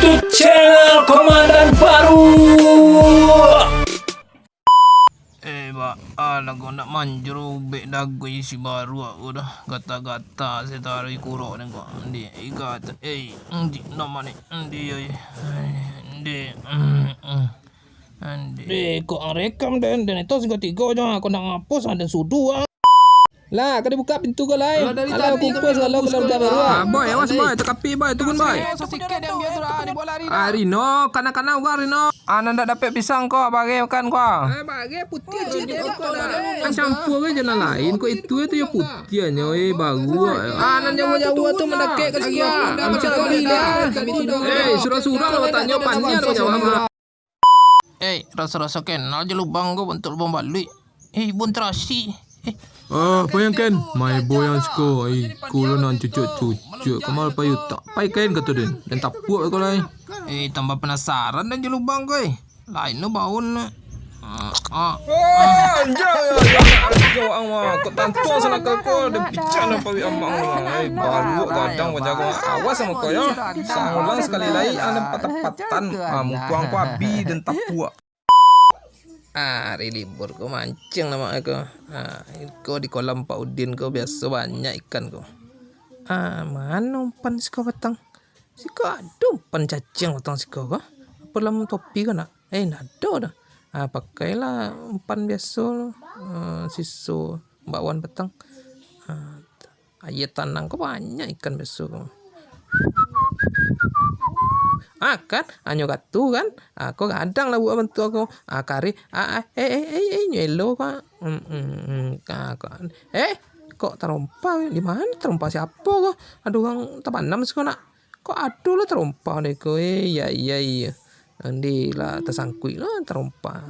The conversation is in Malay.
YouTube channel komandan baru. Pak, lagu nak manjur ubek dagu isi baru aku dah gata-gata saya taruh kurok ni kau. Ndi ikat. Ndi nama ni. Ndi kok rekam dan itu sing ketiga aja aku nak ngapus ada sudu ah. Lah, kau buka pintu kau lain. Alah kumpul selalu ke dalam ruang. Boy, awas boy, tekapi boy, tunggu boy. So sikit yang biasa dah ni bola hari. Rino, kanak-kanak gua Rino. Anak tak dapat pisang kau bagi makan kau. Bagi putih je kau dah. Kan campur ke jalan lain, kau itu ya putihnya baru. Nan jauh-jauh tu mendekek ke sini. Macam kami dah. Kami tidur. Surah-surah lo tanya panjang kau jawab. Rasa-rasa kenal je lubang kau bentuk lubang baluik. Bun terasi. Bayangkan, my boy yang suka, kulo nan cucuk, kamal payu tak pai kain kata den, dan tak puak kau lain. Tambah penasaran dan je lubang kau. Lain lo baun. Jauh ang kau tantua sana kau dan pican apa wi amang lo. Baru kadang jaga awas sama kau ya. Sangulang sekali lagi anda patah-patan, mukuang kau abi dan tak puak. Hari libur kau mancing nama aku. Kau di kolam Pak Udin kau biasa banyak ikan kau. Mana umpan si kau petang? Si kau ada umpan cacing petang si kau kah? Apa dalam topi kau nak? Nada dah. Pakailah umpan biasa siso bakwan petang. Ayat tanang kau banyak ikan biasa kau. Kan anyo katu kan aku kadang lah buat bantu aku kari nyelo kak kok terompa di mana terompa siapa kok ada orang terpanam sih nak kok aduh lah terompa deh kau iya andi lah tersangkui lah terompa